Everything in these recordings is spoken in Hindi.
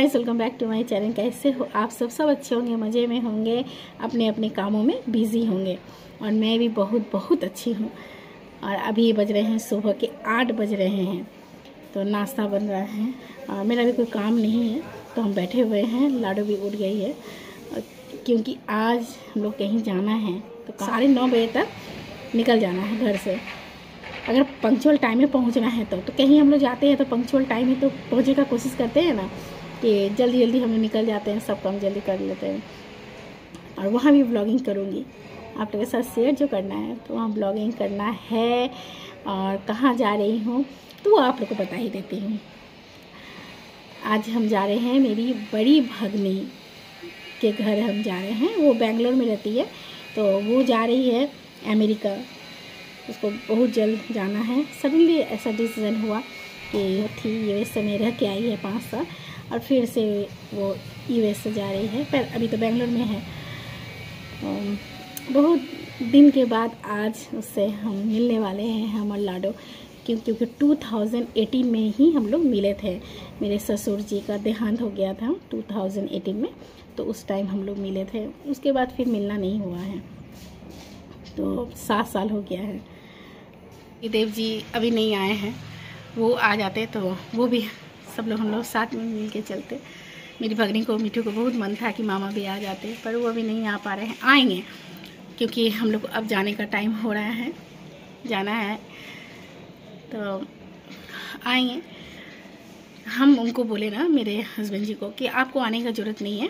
Guys, welcome back to my channel. कैसे हो आप सब अच्छे होंगे, मज़े में होंगे, अपने अपने कामों में बिजी होंगे। और मैं भी बहुत बहुत अच्छी हूँ। और अभी बज रहे हैं सुबह के 8 बज रहे हैं। तो नाश्ता बन रहा है और मेरा भी कोई काम नहीं है, तो हम बैठे हुए हैं। लाडो भी उठ गई है क्योंकि आज हम लोग कहीं जाना है, तो 9:30 बजे तक निकल जाना है घर से। अगर पंक्चुअल टाइम में पहुंचना है तो कहीं हम लोग जाते हैं तो पंक्चुअल टाइम में तो पहुंचने का कोशिश करते हैं ना, कि जल्दी जल्दी हम लोग निकल जाते हैं, सब काम जल्दी कर लेते हैं। और वहाँ भी ब्लॉगिंग करूँगी आप लोगों के साथ शेयर जो करना है, तो वहाँ ब्लॉगिंग करना है। और कहाँ जा रही हूँ तो आप लोग को बता ही देती हूँ। आज हम जा रहे हैं, मेरी बड़ी भगनी के घर हम जा रहे हैं। वो बेंगलोर में रहती है, तो वो जा रही है अमेरिका। उसको बहुत जल्द जाना है। सडनली ऐसा डिसीज़न हुआ कि थी यूएस में रह के आई है 5 साल, और फिर से वो यूएस से जा रही है, पर अभी तो बेंगलोर में है। बहुत दिन के बाद आज उससे हम मिलने वाले हैं, हम और लाडो। क्योंकि 2018 में ही हम लोग मिले थे। मेरे ससुर जी का देहांत हो गया था 2018 में, तो उस टाइम हम लोग मिले थे। उसके बाद फिर मिलना नहीं हुआ है, तो 7 साल हो गया है। देव जी अभी नहीं आए हैं, वो आ जाते तो वो भी सब लोग हम लोग साथ में मिल के चलते। मेरी भगनी को, मिठू को बहुत मन था कि मामा भी आ जाते, पर वो अभी नहीं आ पा रहे हैं। आएंगे क्योंकि हम लोग अब जाने का टाइम हो रहा है, जाना है, तो आएंगे। हम उनको बोले ना, मेरे हस्बैंड जी को, कि आपको आने का ज़रूरत नहीं है,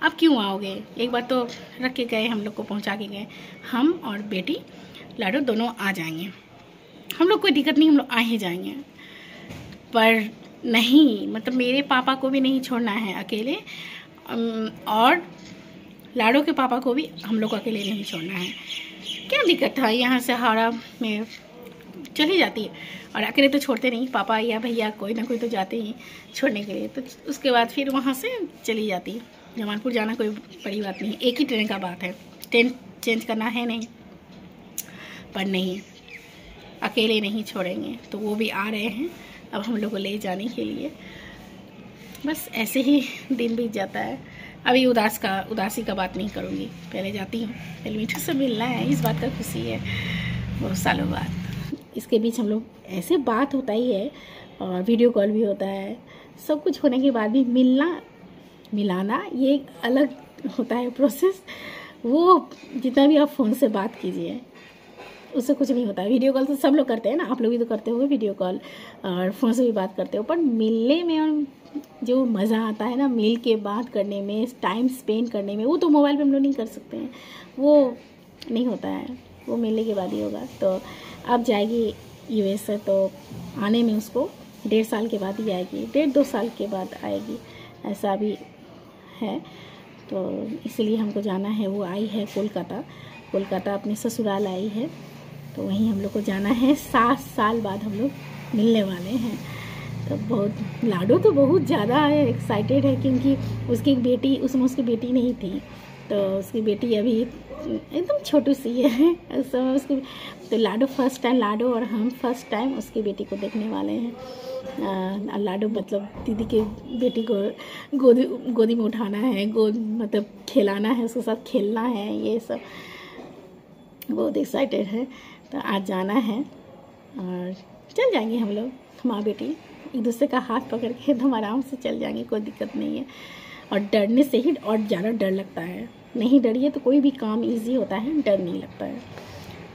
आप क्यों आओगे, एक बार तो रख के गए, हम लोग को पहुंचा के गए। हम और बेटी लाडो दोनों आ जाएंगे, हम लोग कोई दिक्कत नहीं, हम लोग आ ही जाएंगे। पर नहीं, मतलब मेरे पापा को भी नहीं छोड़ना है अकेले, और लाडो के पापा को भी हम लोग को अकेले नहीं छोड़ना है। क्या दिक्कत था, यहाँ से हावड़ा में चली जाती है, और अकेले तो छोड़ते नहीं, पापा या भैया कोई ना कोई तो जाते ही छोड़ने के लिए। तो उसके बाद फिर वहाँ से चली जाती है। जमालपुर जाना कोई बड़ी बात नहीं, एक ही ट्रेन का बात है, ट्रेन चेंज करना है नहीं। पर नहीं, अकेले नहीं छोड़ेंगे। तो वो भी आ रहे हैं अब हम लोग को ले जाने के लिए। बस ऐसे ही दिन बीत जाता है। अभी उदासी का बात नहीं करूँगी, पहले जाती हूँ, पहले मिठू से मिलना है, इस बात का खुशी है बहुत सालों बाद। इसके बीच हम लोग ऐसे बात होता ही है, और वीडियो कॉल भी होता है। सब कुछ होने के बाद भी मिलाना ये एक अलग होता है प्रोसेस। वो जितना भी आप फ़ोन से बात कीजिए, उससे कुछ नहीं होता है। वीडियो कॉल तो सब लोग करते हैं ना, आप लोग भी तो करते हो वीडियो कॉल, और फ़ोन से भी बात करते हो, पर मिलने में और जो मज़ा आता है ना, मिल के बात करने में, टाइम स्पेंड करने में, वो तो मोबाइल पे हम लोग नहीं कर सकते हैं, वो नहीं होता है, वो मिलने के बाद ही होगा। तो अब जाएगी यूएस से, तो आने में उसको 1.5 साल के बाद ही आएगी, 1.5-2 साल के बाद आएगी, ऐसा भी है। तो इसलिए हमको जाना है। वो आई है कोलकाता अपने ससुराल आई है, तो वहीं हम लोग को जाना है। 7 साल बाद हम लोग मिलने वाले हैं। तो बहुत लाडो तो बहुत ज़्यादा एक्साइटेड है, क्योंकि उसकी एक बेटी, उसमें उसकी बेटी नहीं थी, तो उसकी बेटी अभी एकदम छोटी सी है उस समय उसकी। तो लाडो और हम फर्स्ट टाइम उसकी बेटी को देखने वाले हैं। लाडो मतलब दीदी के बेटी को गोदी में उठाना है, मतलब खिलाना है, उसके साथ खेलना है, ये सब बहुत एक्साइटेड है। तो आज जाना है और चल जाएंगे हम लोग, माँ बेटी एक दूसरे का हाथ पकड़ के एकदम आराम से चल जाएंगे, कोई दिक्कत नहीं है। और डरने से ही और ज़्यादा डर लगता है। नहीं डरिए तो कोई भी काम इजी होता है, डर नहीं लगता है।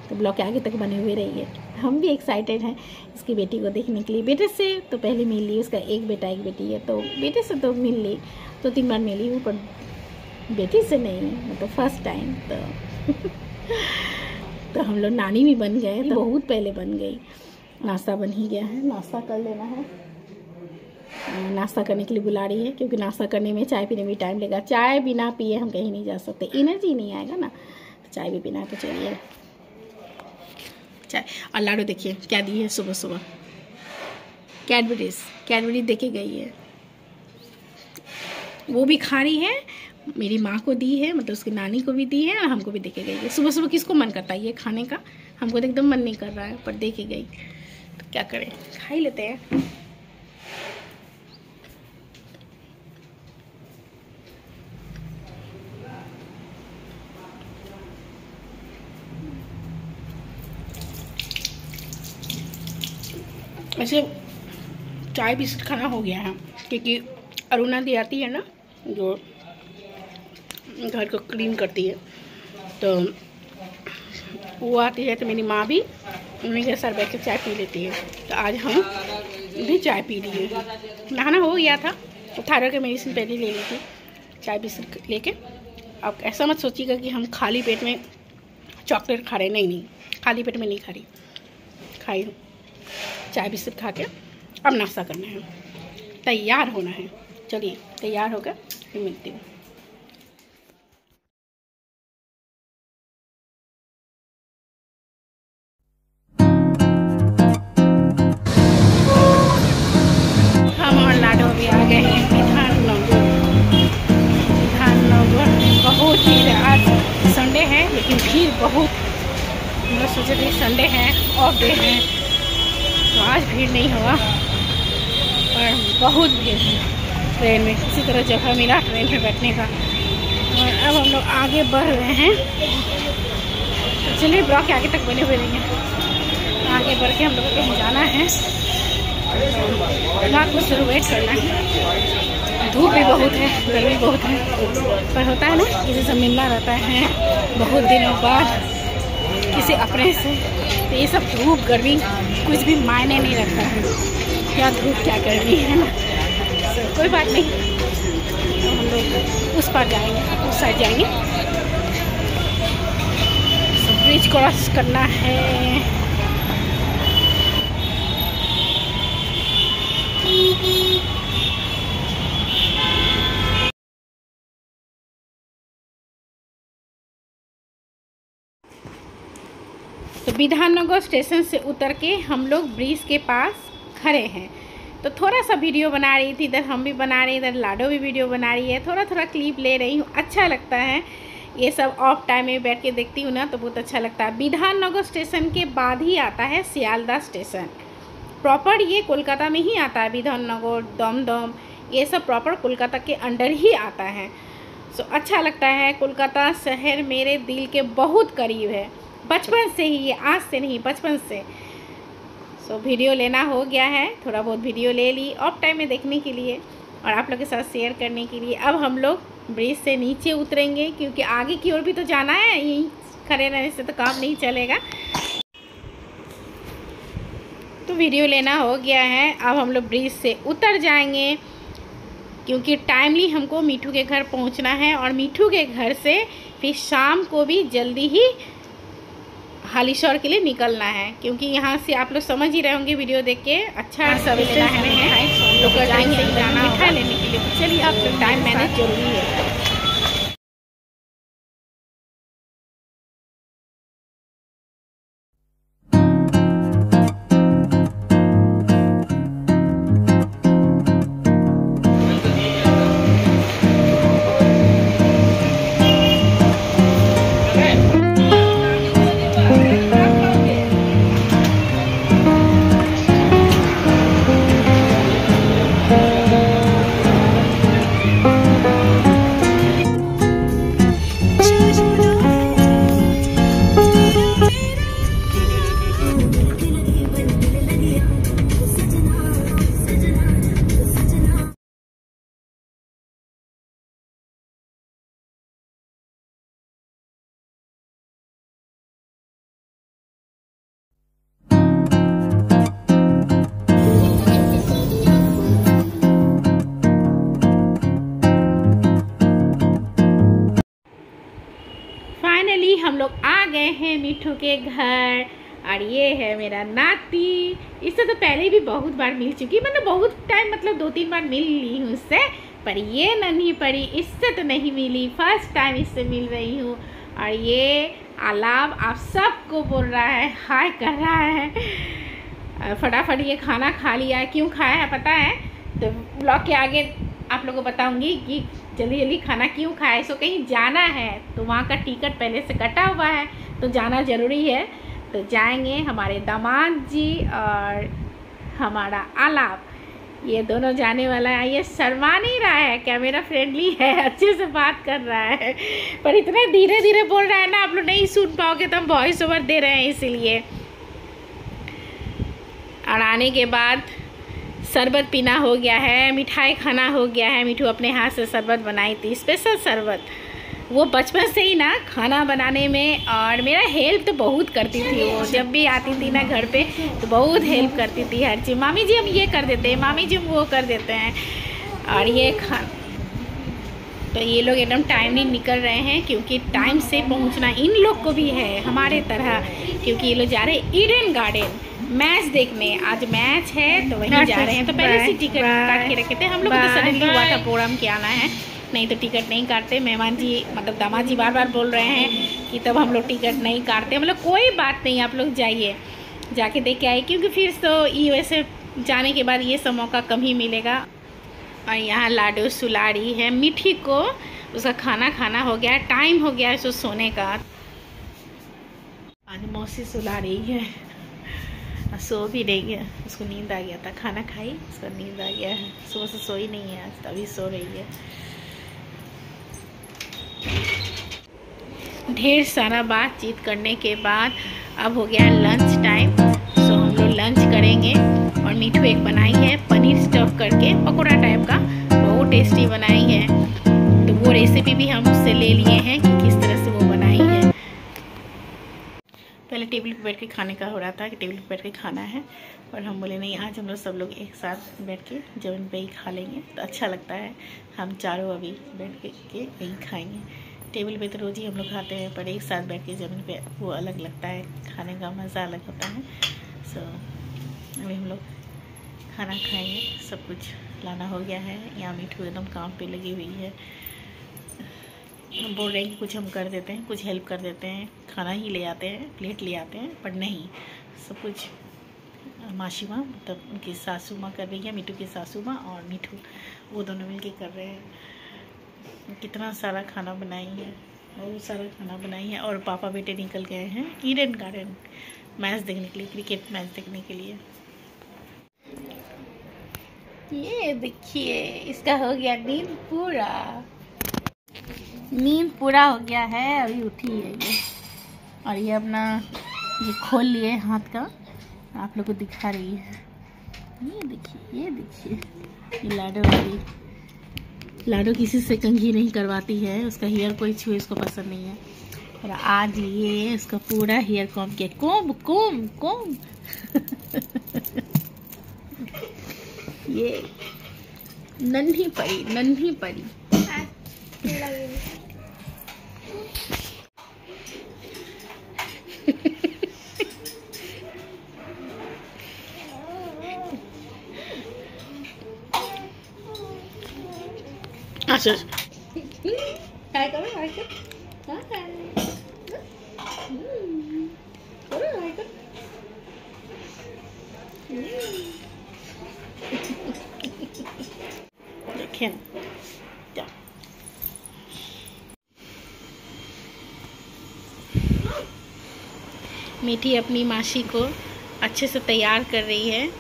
तो ब्लॉग के आगे तक बने हुए रहिए। हम भी एक्साइटेड हैं इसकी बेटी को देखने के लिए। बेटे से तो पहले मिल ली, उसका एक बेटा एक बेटी है, तो बेटे से तो मिल ली, 2-3 बार मिली हूँ, पर बेटी से नहीं, मतलब फर्स्ट टाइम। तो हम लोग नानी भी बन गए, तो बहुत पहले बन गई। नाश्ता बन ही गया है, नाश्ता कर लेना है। नाश्ता करने के लिए बुला रही है, क्योंकि नाश्ता करने में, चाय पीने में टाइम लगेगा। चाय बिना पिए हम कहीं नहीं जा सकते, एनर्जी नहीं आएगा ना, तो चाय भी पीना है। तो चलिए चाय। और लाडो देखिए क्या दी है सुबह सुबह, कैडबरीज दे के गई है, वो भी खा रही है। मेरी माँ को दी है, मतलब उसकी नानी को भी दी है, और हमको भी दे के गई है। सुबह सुबह किसको मन करता है ये खाने का, हमको तो एकदम मन नहीं कर रहा है, पर दे के गई, तो क्या करें, खा ही लेते हैं। वैसे चाय बिस्किट खाना हो गया है, क्योंकि अरुणा दी आती है ना, जो घर को क्लीन करती है, तो वो आती है, तो मेरी माँ भी उन्हीं के साथ बैठ के चाय पी लेती है। तो आज हम भी चाय पी लिए। नहाना हो गया था, तो थायराइड के मेडिसिन पहले ले ली थी, चाय बिस्किट लेके। अब ऐसा मत सोचिएगा कि हम खाली पेट में चॉकलेट खा रहे, नहीं, खाली पेट में नहीं खा रही, खाई हूँ। चाय बिस्किट खा के अब नाश्ता करना है, तैयार होना है। चलिए तैयार होकर फिर मिलती हूँ। हम और लाडो भी आ गए हैं विधाननगर। बहुत भीड़ है, आज संडे है लेकिन भीड़ बहुत। हम लोग सोचे थे संडे है, ऑफ डे है, तो आज भीड़ नहीं हुआ, और बहुत भीड़ है। ट्रेन में किसी तरह जगह मिला ट्रेन में बैठने का, और अब हम लोग आगे बढ़ रहे हैं। तो चलिए ब्लॉग के आगे तक बने हुए रहेंगे। आगे बढ़ के हम लोग को कहीं जाना है, रात को शुरू वेट करना है। धूप भी बहुत है, गर्मी बहुत है, पर होता है ना, किसी से मिलना रहता है बहुत दिनों बाद किसी अपने से, तो ये सब धूप गर्मी कुछ भी मायने नहीं रखता है, क्या धूप क्या गर्मी है ना। तो कोई बात नहीं, तो हम लोग उस पार जाएंगे, उस साइड जाएंगे। तो ब्रिज क्रॉस करना है। तो विधाननगर स्टेशन से उतर के हम लोग ब्रिज के पास खड़े हैं। तो थोड़ा सा वीडियो बना रही थी, इधर हम भी बना रहे हैं, इधर लाडो भी वीडियो बना रही है, थोड़ा थोड़ा क्लिप ले रही हूँ। अच्छा लगता है ये सब, ऑफ टाइम में बैठ के देखती हूँ ना, तो बहुत अच्छा लगता है। विधाननगर स्टेशन के बाद ही आता है सियालदह स्टेशन। प्रॉपर ये कोलकाता में ही आता है, विधाननगर, दमदम, ये सब प्रॉपर कोलकाता के अंडर ही आता है। सो अच्छा लगता है। कोलकाता शहर मेरे दिल के बहुत करीब है, बचपन से ही, ये आज से नहीं, बचपन से। सो वीडियो लेना हो गया है, थोड़ा बहुत वीडियो ले ली ऑफ टाइम में देखने के लिए और आप लोग के साथ शेयर करने के लिए। अब हम लोग ब्रिज से नीचे उतरेंगे, क्योंकि आगे की ओर भी तो जाना है, यहीं खड़े रहने से तो काम नहीं चलेगा। तो वीडियो लेना हो गया है, अब हम लोग ब्रिज से उतर जाएंगे, क्योंकि टाइमली हमको मीठू के घर पहुंचना है, और मीठू के घर से फिर शाम को भी जल्दी ही हालीशहर के लिए निकलना है। क्योंकि यहाँ से आप लोग समझ ही रहे होंगे वीडियो देख के, अच्छा सब लेना है, लोग जाएंगे मिठाई लेने के लिए। चलिए आप लोग, टाइम मैनेज जरूरी है। हम लोग आ गए हैं मीठू के घर, और ये है मेरा नाती। इससे तो पहले भी बहुत बार मिल चुकी, मतलब बहुत टाइम, मतलब 2-3 बार मिल ली हूँ उससे, पर ये नन्ही पड़ी इससे तो नहीं मिली, फर्स्ट टाइम इससे मिल रही हूँ। और ये आलाप आप सबको बोल रहा है, हाय कर रहा है। फटाफट ये खाना खा लिया है। क्यों खाया है पता है? तो ब्लॉग के आगे आप लोगों को बताऊंगी कि जल्दी जल्दी खाना क्यों खाया। इसको कहीं जाना है, तो वहाँ का टिकट पहले से कटा हुआ है, तो जाना ज़रूरी है। तो जाएंगे। हमारे दामाद जी और हमारा आलाप, ये दोनों जाने वाला है। ये शर्मा नहीं रहा है, कैमरा फ्रेंडली है, अच्छे से बात कर रहा है, पर इतने धीरे धीरे बोल रहा है ना, आप लोग नहीं सुन पाओगे, तो हम वॉइस ओवर दे रहे हैं इसीलिए। और आने के बाद शरबत पीना हो गया है, मिठाई खाना हो गया है। मिठू अपने हाथ से शरबत बनाई थी, स्पेशल शरबत। वो बचपन से ही ना खाना बनाने में और मेरा हेल्प तो बहुत करती थी। वो जब भी आती थी ना घर पे तो बहुत हेल्प करती थी हर चीज़। मामी जी हम ये कर देते हैं, मामी जी हम वो कर देते हैं। और ये तो ये लोग एकदम टाइमली निकल रहे हैं, क्योंकि टाइम से पहुंचना इन लोग को भी है हमारे तरह, क्योंकि ये लोग जा रहे हैं ईडन गार्डन मैच देखने। आज मैच है तो वहीं जा रहे हैं। तो पहले से टिकट काट के रखे थे हम लोग, तो सडनली हुआ था प्रोग्राम के आना है, नहीं तो टिकट नहीं काटते। मेहमान जी मतलब दामाद जी बार बार बोल रहे हैं कि तब हम लोग टिकट नहीं काटते। मतलब कोई बात नहीं, आप लोग जाइए, जाके देख के आए, क्योंकि फिर तो ये वैसे जाने के बाद ये सब मौका कम ही मिलेगा। और यहाँ लाडो सुला रही है मीठी को, उसका खाना खाना हो गया, टाइम हो गया है उसको सोने का। आज मौसी सुला रही है, सो भी रही है, उसको नींद आ गया था। खाना खाई, उसका नींद आ गया है, सुबह से सोई नहीं है आज, तभी सो रही है। ढेर सारा बातचीत करने के बाद अब हो गया लंच टाइम। सो हम लोग लंच करेंगे। और मीठू एक बनाई है पनीर स्टफ करके पकौड़ा टाइप का, बहुत टेस्टी बनाई है। तो वो रेसिपी भी हम उससे ले लिए हैं कि किस तरह से वो बनाई है। पहले टेबल पे बैठ के खाने का हो रहा था कि टेबल पे बैठ के खाना है, और हम बोले नहीं, आज हम लोग सब लोग एक साथ बैठ के जमीन पे ही खा लेंगे तो अच्छा लगता है। हम चारों अभी बैठ के यहीं खाएंगे। टेबल पे तो रोज़ ही हम लोग खाते हैं, पर एक साथ बैठ के ज़मीन पे वो अलग लगता है, खाने का मज़ा अलग होता है। सो अभी हम लोग खाना खाएंगे। सब कुछ लाना हो गया है। यहाँ मीठू एकदम काम पे लगी हुई है। हम बोल रहे हैं कि कुछ हम कर देते हैं, कुछ हेल्प कर देते हैं, खाना ही ले आते हैं, प्लेट ले आते हैं, पर नहीं, सब कुछ मासी माँ मतलब उनकी सासू माँ कर रही है, मीठू की सासू माँ और मीठू, वो दोनों मिल के कर रहे हैं। कितना सारा खाना बनाई है, बहुत सारा खाना बनाई है। और पापा बेटे निकल गए हैं ईडन गार्डन मैच देखने के लिए, क्रिकेट मैच देखने के लिए। ये देखिए, इसका हो गया नींद पूरा, नींद पूरा हो गया है, अभी उठी है ये। और ये अपना ये खोल लिए हाथ का, आप लोग को दिखा रही है। ये देखिए, ये देखिए, ये लाडो वाली। लाडो किसी से कंघी नहीं करवाती है, उसका हेयर कोई छुए उसको पसंद नहीं है। और आज ये उसका पूरा हेयर कॉम्ब किया, कोम्ब कोम्ब कोम्ब ये नन्ही परी, नन्ही परी। अच्छा हाय करो, हाय करो, हाय करो। देखें क्या मीठी अपनी मासी को अच्छे से तैयार कर रही है।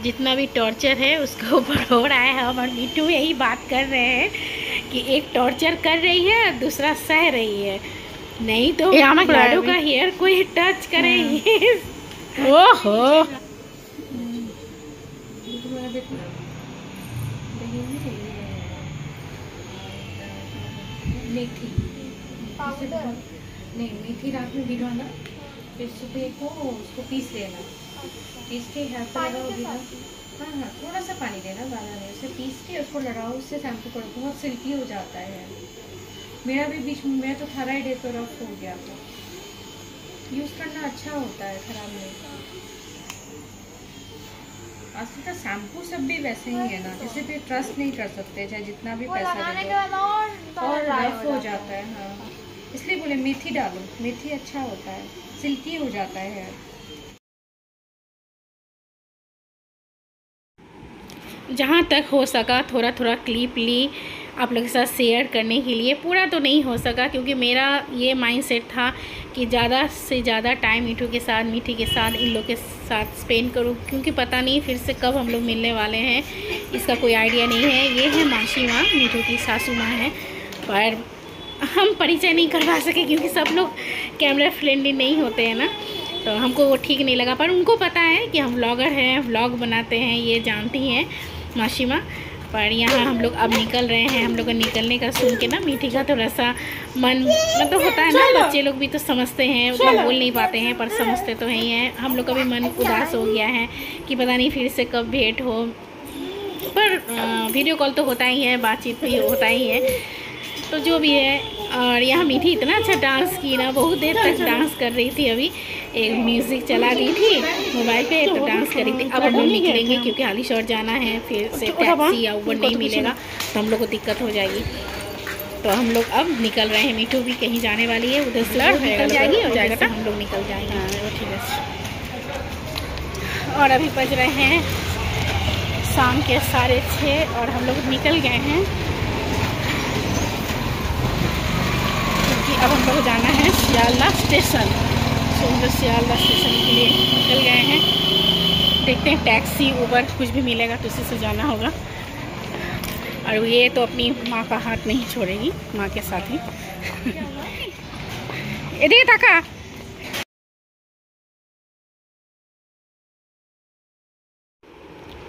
जितना भी टॉर्चर है उसका ऊपर हो रहा है। हम और मीठू यही बात कर रहे हैं कि एक टॉर्चर कर रही है और दूसरा सह रही है, नहीं तो लाडो का हेयर कोई टच करेगी। ओहो मेथी पाउडर नहीं, मेथी रात में भिगोना, फिर सुबह को उसको पीस लेना, पीस के हेयर पर लगाओगी ना। हाँ हाँ, थोड़ा सा पानी देना, ज़्यादा नहीं, उसे पीस के उसको लगाओ, उससे शैम्पू करो, बहुत सिल्की हो जाता है। मेरा भी बीच में, मैं तो थायराइड है तो रफ हो गया था। यूज़ करना अच्छा होता है, खराब नहीं। आजकल का शैम्पू सब भी वैसे ही है ना, किसी पे ट्रस्ट नहीं कर सकते, चाहे जितना भी पैसा दे दो, और रफ हो जाता है। हाँ, इसलिए बोले मेथी डालो, मेथी अच्छा होता है, सिल्की हो जाता है। जहाँ तक हो सका थोड़ा थोड़ा क्लिप ली आप लोग के साथ शेयर करने के लिए। पूरा तो नहीं हो सका, क्योंकि मेरा ये माइंडसेट था कि ज़्यादा से ज़्यादा टाइम मीठू के साथ, मीठी के साथ, इन लोग के साथ स्पेंड करूँ, क्योंकि पता नहीं फिर से कब हम लोग मिलने वाले हैं, इसका कोई आइडिया नहीं है। ये है मासी माँ, मीठू की सासू माँ है, पर हम परिचय नहीं करवा सके क्योंकि सब लोग कैमरा फ्रेंडली नहीं होते हैं ना। तो हमको वो ठीक नहीं लगा, पर उनको पता है कि हम व्लॉगर हैं, व्लॉग बनाते हैं, ये जानती हैं माशिमा। पर यहाँ हम लोग अब निकल रहे हैं। हम लोग का निकलने का सुन के ना मीठी का थोड़ा सा मन मतलब होता है ना, बच्चे लोग भी तो समझते हैं, मतलब बोल नहीं पाते हैं पर समझते तो ही हैं। हम लोग का भी मन उदास हो गया है कि पता नहीं फिर से कब भेंट हो, पर वीडियो कॉल तो होता ही है, बातचीत भी होता ही है, तो जो भी है। और यहाँ मीठी इतना अच्छा डांस की ना, बहुत देर तक डांस कर रही थी। अभी एक म्यूज़िक चला दी थी मोबाइल पे, तो डांस कर रही थी। अब हम लोग निकलेंगे क्योंकि हालीशहर जाना है, फिर से टैक्सी या ऊबर नहीं मिलेगा तो हम लोग को दिक्कत हो जाएगी। तो हम लोग अब निकल रहे हैं। मीठू भी कहीं जाने वाली है, उधर से निकल जाएगी और जाएगा हम लोग निकल जाएंगे। ठीक है। और अभी बज रहे हैं शाम के 6:30 और हम लोग निकल गए हैं क्योंकि अब हम लोग जाना है सियालदा स्टेशन। तो हम लोग सियालदा स्टेशन के लिए निकल गए हैं। देखते हैं टैक्सी ऊबर कुछ भी मिलेगा तो उसी से जाना होगा। और ये तो अपनी माँ का हाथ नहीं छोड़ेगी, माँ के साथ ही। ये ताका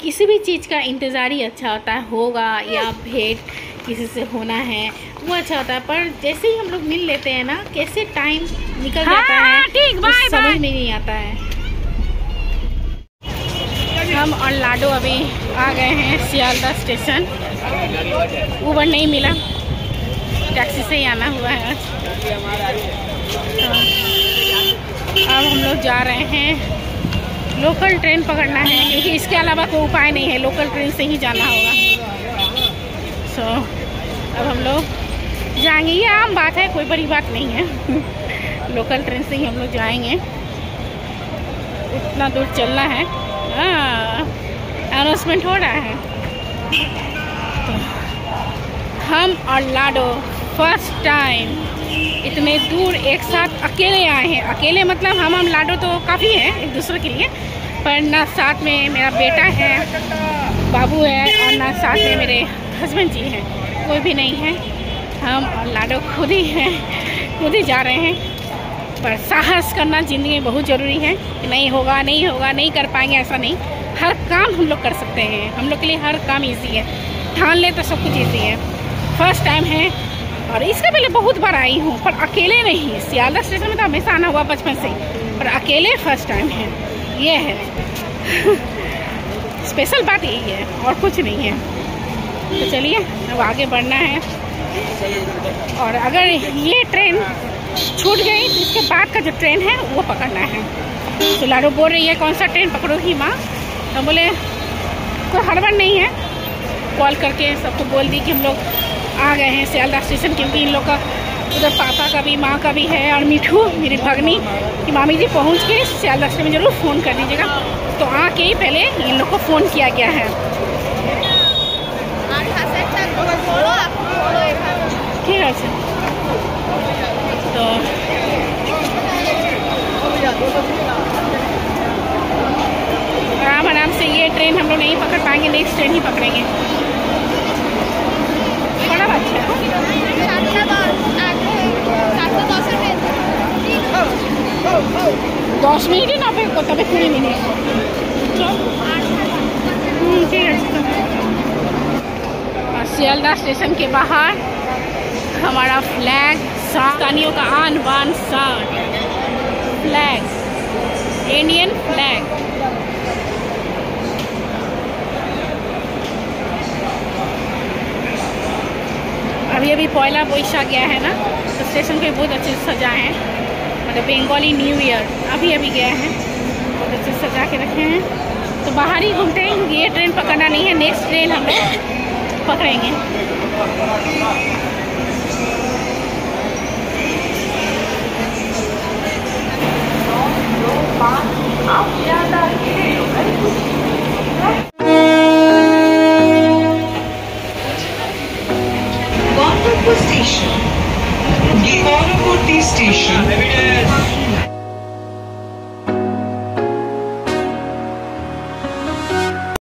किसी भी चीज़ का इंतज़ार ही अच्छा होता है, होगा या भेंट किसी से होना है वो अच्छा होता है, पर जैसे ही हम लोग मिल लेते हैं ना, कैसे टाइम निकल जाता है ठीक समझ में नहीं आता है। हम और लाडो अभी आ गए हैं सियालदा स्टेशन। ऊबर नहीं मिला, टैक्सी से ही आना हुआ है। अब हम लोग जा रहे हैं, लोकल ट्रेन पकड़ना है क्योंकि इसके अलावा कोई उपाय नहीं है, लोकल ट्रेन से ही जाना होगा। अब हम लोग जाएंगे, ये आम बात है, कोई बड़ी बात नहीं है। लोकल ट्रेन से ही हम लोग जाएंगे, उतना दूर चलना है। अनाउंसमेंट हो रहा है। तो हम और लाडो फर्स्ट टाइम इतने दूर एक साथ अकेले आए हैं। अकेले मतलब हम लाडो तो काफ़ी है एक दूसरे के लिए, पर ना साथ में मेरा बेटा है, बाबू है, और ना साथ में मेरे हस्बैंड जी हैं, कोई भी नहीं है। हम और लाडो खुद ही जा रहे हैं। पर साहस करना ज़िंदगी में बहुत ज़रूरी है कि नहीं होगा, नहीं कर पाएंगे, ऐसा नहीं। हर काम हम लोग कर सकते हैं, हम लोग के लिए हर काम ईजी है। ठान ले तो सब कुछ ईजी है। फर्स्ट टाइम है और इससे पहले बहुत बार आई हूँ, पर अकेले नहीं। सियालदा स्टेशन में तो हमेशा आना हुआ बचपन से, पर अकेले फर्स्ट टाइम है। ये है स्पेशल बात, यही है और कुछ नहीं है। तो चलिए अब आगे बढ़ना है। और अगर ये ट्रेन छूट गई तो इसके बाद का जो ट्रेन है वो पकड़ना है। तो लाडो बोल रही है कौन सा ट्रेन पकड़ोगी माँ? तो बोले कोई हड़बड़ नहीं है। कॉल करके सबको बोल दी कि हम लोग आ गए हैं सियालदा स्टेशन, क्योंकि इन लोग का उधर पापा का भी माँ का भी है, और मिठू मेरी भगनी कि मामी जी पहुँच के सियालदा स्टेशन में ज़रूर फ़ोन कर दीजिएगा। तो आके ही पहले इन लोग को फ़ोन किया गया है। ठीक है सर। तो आराम से ये ट्रेन हम लोग नहीं पकड़ पाएंगे, नेक्स्ट ट्रेन ही पकड़ेंगे। बड़ा अच्छा है। 10 मिनट ना पे तब 20 मिनट। ठीक है। सियालदा स्टेशन के बाहर हमारा फ्लैग, स्थानियों का आन बान शान, फ्लैग, इंडियन फ्लैग। अभी पहला बोईशाख गया है ना, तो स्टेशन पे बहुत अच्छे से सजा है, मतलब बंगाली न्यू ईयर अभी गया है, बहुत अच्छे से सजा के रखे हैं। तो बाहर ही घूमते हैं क्योंकि ये ट्रेन पकड़ना नहीं है, नेक्स्ट ट्रेन हम लोग पकड़ेंगे।